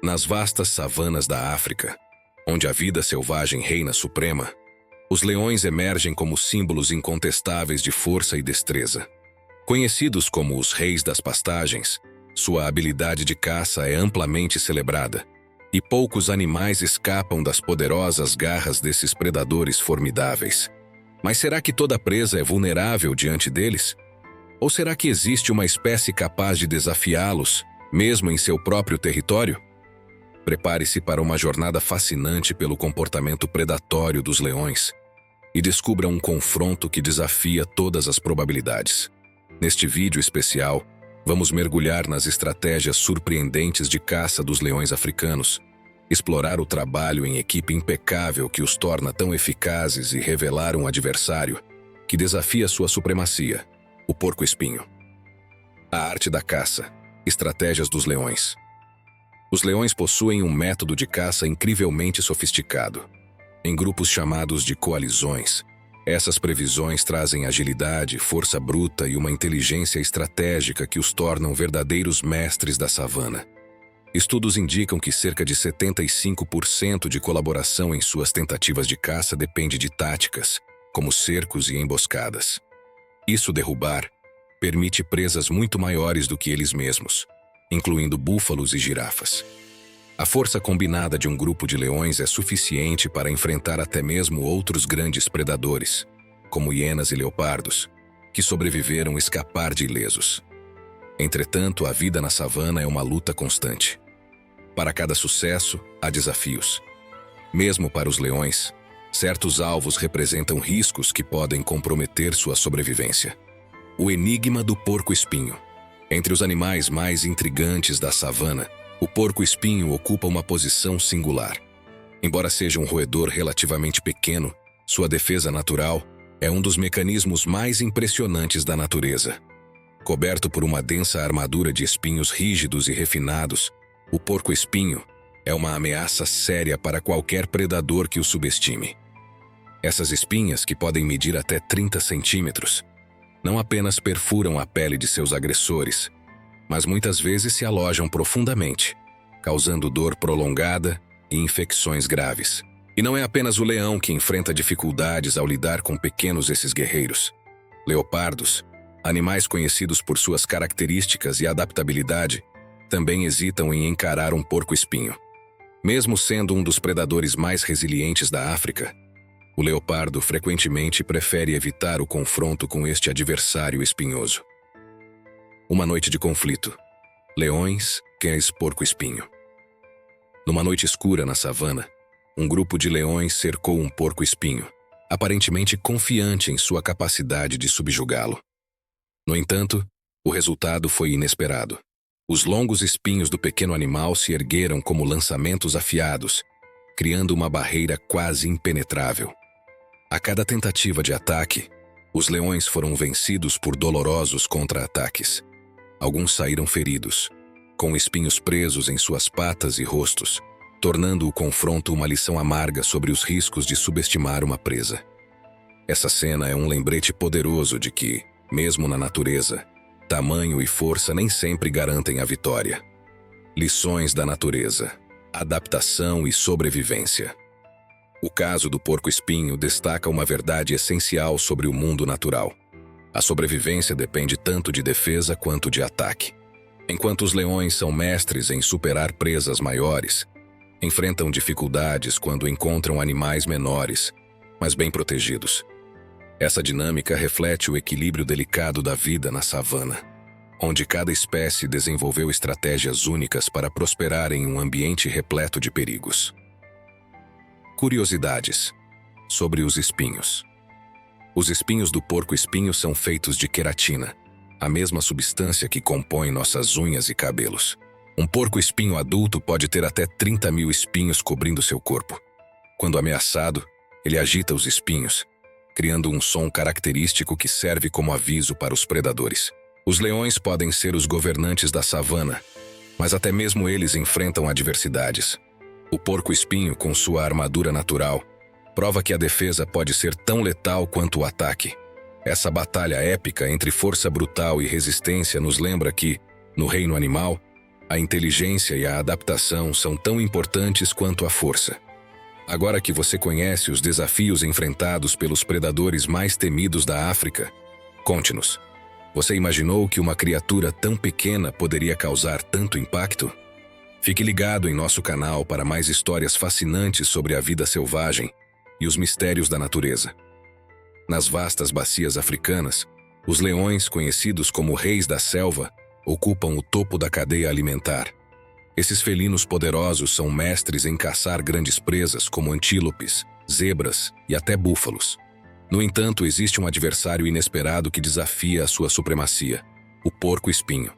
Nas vastas savanas da África, onde a vida selvagem reina suprema, os leões emergem como símbolos incontestáveis de força e destreza. Conhecidos como os reis das pastagens, sua habilidade de caça é amplamente celebrada, e poucos animais escapam das poderosas garras desses predadores formidáveis. Mas será que toda presa é vulnerável diante deles? Ou será que existe uma espécie capaz de desafiá-los, mesmo em seu próprio território? Prepare-se para uma jornada fascinante pelo comportamento predatório dos leões e descubra um confronto que desafia todas as probabilidades. Neste vídeo especial, vamos mergulhar nas estratégias surpreendentes de caça dos leões africanos, explorar o trabalho em equipe impecável que os torna tão eficazes e revelar um adversário que desafia sua supremacia, o porco-espinho. A arte da caça, estratégias dos leões. Os leões possuem um método de caça incrivelmente sofisticado. Em grupos chamados de coalizões, essas previsões trazem agilidade, força bruta e uma inteligência estratégica que os tornam verdadeiros mestres da savana. Estudos indicam que cerca de 75% de colaboração em suas tentativas de caça depende de táticas, como cercos e emboscadas. Isso derrubar permite presas muito maiores do que eles mesmos, incluindo búfalos e girafas. A força combinada de um grupo de leões é suficiente para enfrentar até mesmo outros grandes predadores, como hienas e leopardos, que sobreviveram escapar de ilesos. Entretanto, a vida na savana é uma luta constante. Para cada sucesso, há desafios. Mesmo para os leões, certos alvos representam riscos que podem comprometer sua sobrevivência. O enigma do porco-espinho. Entre os animais mais intrigantes da savana, o porco-espinho ocupa uma posição singular. Embora seja um roedor relativamente pequeno, sua defesa natural é um dos mecanismos mais impressionantes da natureza. Coberto por uma densa armadura de espinhos rígidos e refinados, o porco-espinho é uma ameaça séria para qualquer predador que o subestime. Essas espinhas, que podem medir até 30 centímetros, não apenas perfuram a pele de seus agressores, mas muitas vezes se alojam profundamente, causando dor prolongada e infecções graves. E não é apenas o leão que enfrenta dificuldades ao lidar com esses guerreiros. Leopardos, animais conhecidos por suas características e adaptabilidade, também hesitam em encarar um porco-espinho. Mesmo sendo um dos predadores mais resilientes da África, o leopardo frequentemente prefere evitar o confronto com este adversário espinhoso. Uma noite de conflito. Leões, cães, porco-espinho. Numa noite escura na savana, um grupo de leões cercou um porco-espinho, aparentemente confiante em sua capacidade de subjugá-lo. No entanto, o resultado foi inesperado. Os longos espinhos do pequeno animal se ergueram como lançamentos afiados, criando uma barreira quase impenetrável. A cada tentativa de ataque, os leões foram vencidos por dolorosos contra-ataques. Alguns saíram feridos, com espinhos presos em suas patas e rostos, tornando o confronto uma lição amarga sobre os riscos de subestimar uma presa. Essa cena é um lembrete poderoso de que, mesmo na natureza, tamanho e força nem sempre garantem a vitória. Lições da natureza, adaptação e sobrevivência. O caso do porco-espinho destaca uma verdade essencial sobre o mundo natural. A sobrevivência depende tanto de defesa quanto de ataque. Enquanto os leões são mestres em superar presas maiores, enfrentam dificuldades quando encontram animais menores, mas bem protegidos. Essa dinâmica reflete o equilíbrio delicado da vida na savana, onde cada espécie desenvolveu estratégias únicas para prosperar em um ambiente repleto de perigos. Curiosidades sobre os espinhos. Os espinhos do porco-espinho são feitos de queratina, a mesma substância que compõe nossas unhas e cabelos. Um porco-espinho adulto pode ter até 30.000 espinhos cobrindo seu corpo. Quando ameaçado, ele agita os espinhos, criando um som característico que serve como aviso para os predadores. Os leões podem ser os governantes da savana, mas até mesmo eles enfrentam adversidades. O porco-espinho, com sua armadura natural, prova que a defesa pode ser tão letal quanto o ataque. Essa batalha épica entre força brutal e resistência nos lembra que, no reino animal, A inteligência e a adaptação são tão importantes quanto a força. Agora que você conhece os desafios enfrentados pelos predadores mais temidos da África, conte-nos. Você imaginou que uma criatura tão pequena poderia causar tanto impacto? Fique ligado em nosso canal para mais histórias fascinantes sobre a vida selvagem e os mistérios da natureza. Nas vastas bacias africanas, os leões, conhecidos como reis da selva, ocupam o topo da cadeia alimentar. Esses felinos poderosos são mestres em caçar grandes presas como antílopes, zebras e até búfalos. No entanto, existe um adversário inesperado que desafia a sua supremacia: o porco-espinho.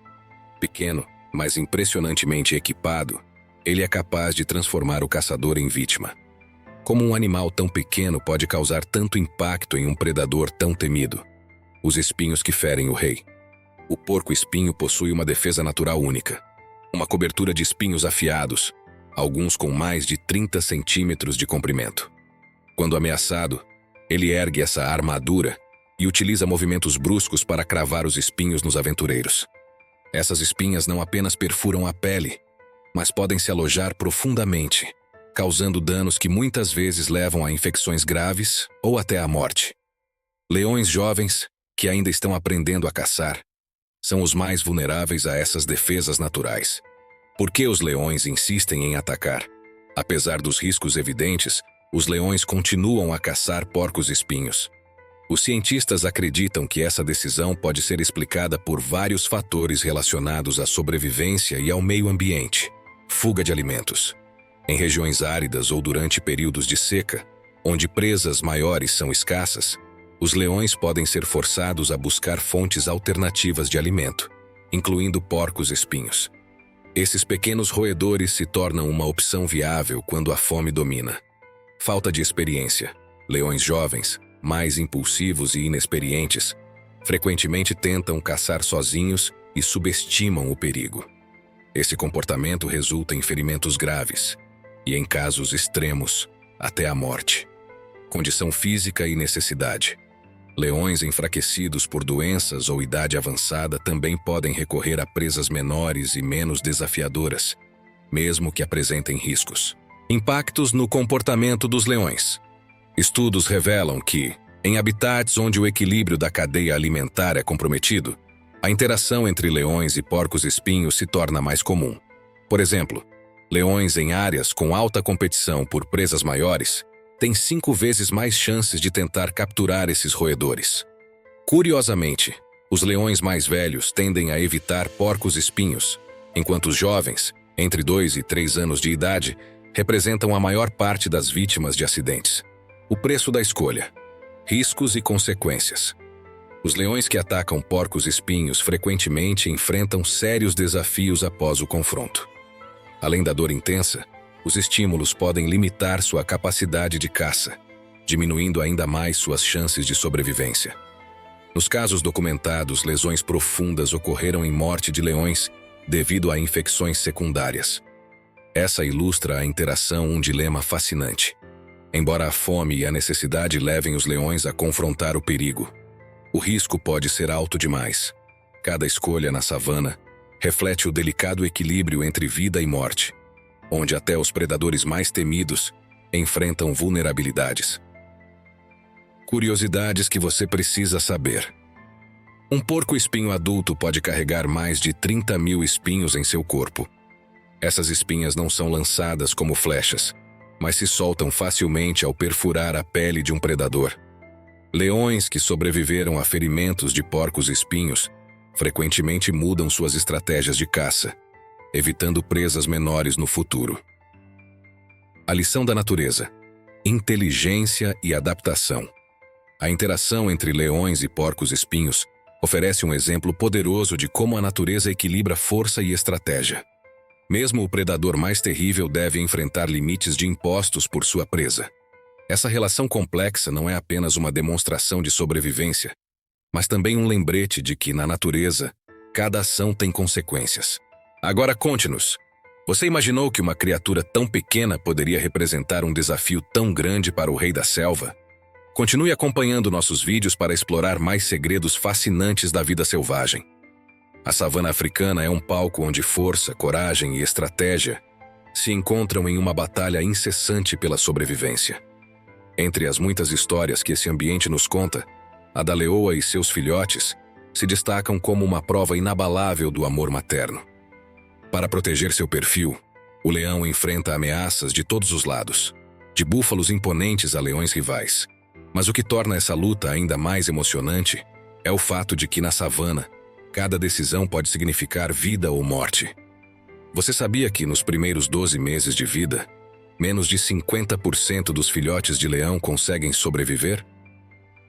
Pequeno, mas impressionantemente equipado, ele é capaz de transformar o caçador em vítima. Como um animal tão pequeno pode causar tanto impacto em um predador tão temido? Os espinhos que ferem o rei. O porco-espinho possui uma defesa natural única. Uma cobertura de espinhos afiados, alguns com mais de 30 centímetros de comprimento. Quando ameaçado, ele ergue essa armadura e utiliza movimentos bruscos para cravar os espinhos nos aventureiros. Essas espinhas não apenas perfuram a pele, mas podem se alojar profundamente, causando danos que muitas vezes levam a infecções graves ou até à morte. Leões jovens, que ainda estão aprendendo a caçar, são os mais vulneráveis a essas defesas naturais. Por que os leões insistem em atacar? Apesar dos riscos evidentes, os leões continuam a caçar porcos-espinhos. Os cientistas acreditam que essa decisão pode ser explicada por vários fatores relacionados à sobrevivência e ao meio ambiente. Fuga de alimentos. Em regiões áridas ou durante períodos de seca, onde presas maiores são escassas, os leões podem ser forçados a buscar fontes alternativas de alimento, incluindo porcos-espinhos. Esses pequenos roedores se tornam uma opção viável quando a fome domina. Falta de experiência. Leões jovens, mais impulsivos e inexperientes, frequentemente tentam caçar sozinhos e subestimam o perigo. Esse comportamento resulta em ferimentos graves e, em casos extremos, até a morte. Condição física e necessidade. Leões enfraquecidos por doenças ou idade avançada também podem recorrer a presas menores e menos desafiadoras, mesmo que apresentem riscos. Impactos no comportamento dos leões. Estudos revelam que, em habitats onde o equilíbrio da cadeia alimentar é comprometido, a interação entre leões e porcos-espinhos se torna mais comum. Por exemplo, leões em áreas com alta competição por presas maiores têm 5 vezes mais chances de tentar capturar esses roedores. Curiosamente, os leões mais velhos tendem a evitar porcos-espinhos, enquanto os jovens, entre 2 e 3 anos de idade, representam a maior parte das vítimas de acidentes. O preço da escolha. Riscos e consequências. Os leões que atacam porcos-espinhos frequentemente enfrentam sérios desafios após o confronto. Além da dor intensa, os estímulos podem limitar sua capacidade de caça, diminuindo ainda mais suas chances de sobrevivência. Nos casos documentados, lesões profundas ocorreram em morte de leões devido a infecções secundárias. Essa ilustra a interação um dilema fascinante. Embora a fome e a necessidade levem os leões a confrontar o perigo, o risco pode ser alto demais. Cada escolha na savana reflete o delicado equilíbrio entre vida e morte, onde até os predadores mais temidos enfrentam vulnerabilidades. Curiosidades que você precisa saber. Um porco-espinho adulto pode carregar mais de 30.000 espinhos em seu corpo. Essas espinhas não são lançadas como flechas, mas se soltam facilmente ao perfurar a pele de um predador. Leões que sobreviveram a ferimentos de porcos-espinhos frequentemente mudam suas estratégias de caça, evitando presas menores no futuro. A lição da natureza: inteligência e adaptação. A interação entre leões e porcos-espinhos oferece um exemplo poderoso de como a natureza equilibra força e estratégia. Mesmo o predador mais terrível deve enfrentar limites de impostos por sua presa. Essa relação complexa não é apenas uma demonstração de sobrevivência, mas também um lembrete de que, na natureza, cada ação tem consequências. Agora conte-nos, você imaginou que uma criatura tão pequena poderia representar um desafio tão grande para o rei da selva? Continue acompanhando nossos vídeos para explorar mais segredos fascinantes da vida selvagem. A savana africana é um palco onde força, coragem e estratégia se encontram em uma batalha incessante pela sobrevivência. Entre as muitas histórias que esse ambiente nos conta, a da leoa e seus filhotes se destacam como uma prova inabalável do amor materno. Para proteger seu perfil, o leão enfrenta ameaças de todos os lados, de búfalos imponentes a leões rivais. Mas o que torna essa luta ainda mais emocionante é o fato de que na savana, cada decisão pode significar vida ou morte. Você sabia que nos primeiros 12 meses de vida, menos de 50% dos filhotes de leão conseguem sobreviver?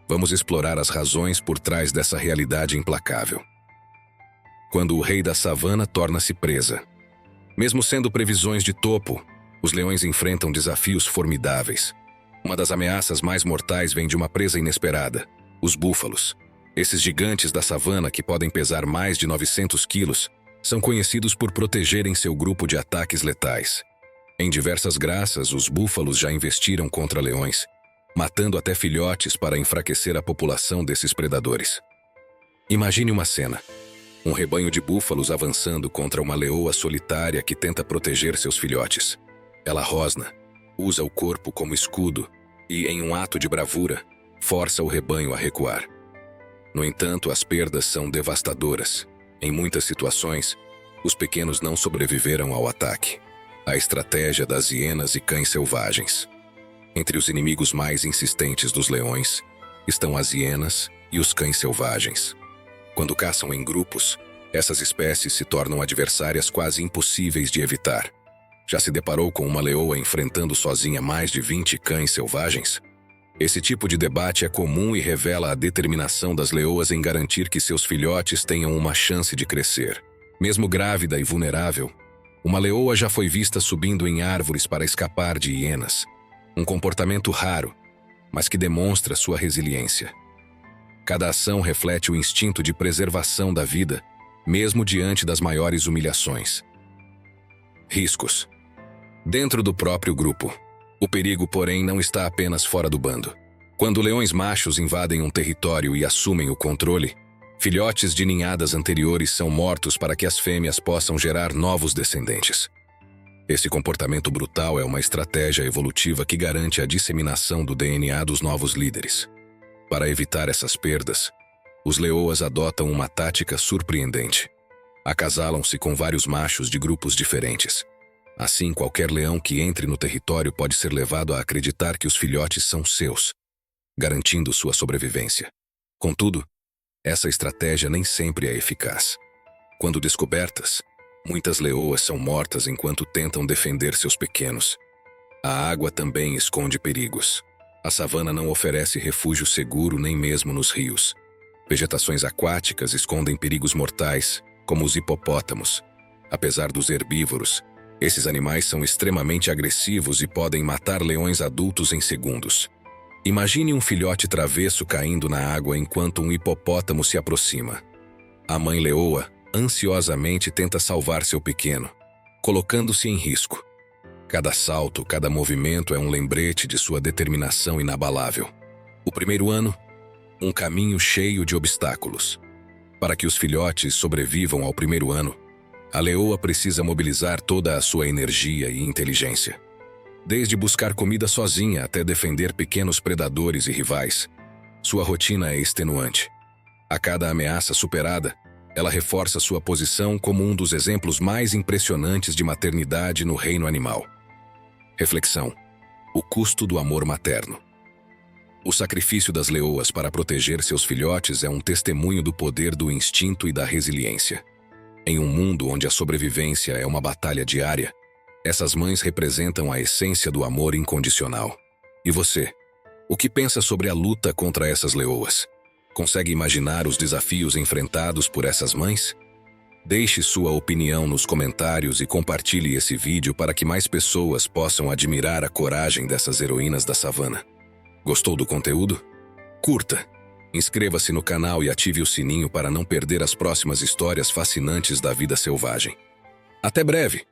Vamos explorar as razões por trás dessa realidade implacável. Quando o rei da savana torna-se presa. Mesmo sendo previsões de topo, os leões enfrentam desafios formidáveis. Uma das ameaças mais mortais vem de uma presa inesperada: os búfalos. Esses gigantes da savana, que podem pesar mais de 900 quilos, são conhecidos por protegerem seu grupo de ataques letais. Em diversas graças, os búfalos já investiram contra leões, matando até filhotes para enfraquecer a população desses predadores. Imagine uma cena: um rebanho de búfalos avançando contra uma leoa solitária que tenta proteger seus filhotes. Ela rosna, usa o corpo como escudo e, em um ato de bravura, força o rebanho a recuar. No entanto, as perdas são devastadoras. Em muitas situações, os pequenos não sobreviveram ao ataque. A estratégia das hienas e cães selvagens. Entre os inimigos mais insistentes dos leões estão as hienas e os cães selvagens. Quando caçam em grupos, essas espécies se tornam adversárias quase impossíveis de evitar. Já se deparou com uma leoa enfrentando sozinha mais de 20 cães selvagens? Esse tipo de debate é comum e revela a determinação das leoas em garantir que seus filhotes tenham uma chance de crescer. Mesmo grávida e vulnerável, uma leoa já foi vista subindo em árvores para escapar de hienas. Um comportamento raro, mas que demonstra sua resiliência. Cada ação reflete o instinto de preservação da vida, mesmo diante das maiores humilhações. Riscos. Dentro do próprio grupo. O perigo, porém, não está apenas fora do bando. Quando leões machos invadem um território e assumem o controle, filhotes de ninhadas anteriores são mortos para que as fêmeas possam gerar novos descendentes. Esse comportamento brutal é uma estratégia evolutiva que garante a disseminação do DNA dos novos líderes. Para evitar essas perdas, os leoas adotam uma tática surpreendente. Acasalam-se com vários machos de grupos diferentes. Assim, qualquer leão que entre no território pode ser levado a acreditar que os filhotes são seus, garantindo sua sobrevivência. Contudo, essa estratégia nem sempre é eficaz. Quando descobertas, muitas leoas são mortas enquanto tentam defender seus pequenos. A água também esconde perigos. A savana não oferece refúgio seguro nem mesmo nos rios. Vegetações aquáticas escondem perigos mortais, como os hipopótamos. Apesar dos herbívoros, esses animais são extremamente agressivos e podem matar leões adultos em segundos. Imagine um filhote travesso caindo na água enquanto um hipopótamo se aproxima. A mãe leoa ansiosamente tenta salvar seu pequeno, colocando-se em risco. Cada salto, cada movimento é um lembrete de sua determinação inabalável. O primeiro ano, um caminho cheio de obstáculos. Para que os filhotes sobrevivam ao primeiro ano, a leoa precisa mobilizar toda a sua energia e inteligência. Desde buscar comida sozinha até defender pequenos predadores e rivais, sua rotina é extenuante. A cada ameaça superada, ela reforça sua posição como um dos exemplos mais impressionantes de maternidade no reino animal. Reflexão: o custo do amor materno. O sacrifício das leoas para proteger seus filhotes é um testemunho do poder do instinto e da resiliência. Em um mundo onde a sobrevivência é uma batalha diária, essas mães representam a essência do amor incondicional. E você? O que pensa sobre a luta contra essas leoas? Consegue imaginar os desafios enfrentados por essas mães? Deixe sua opinião nos comentários e compartilhe esse vídeo para que mais pessoas possam admirar a coragem dessas heroínas da savana. Gostou do conteúdo? Curta! Inscreva-se no canal e ative o sininho para não perder as próximas histórias fascinantes da vida selvagem. Até breve!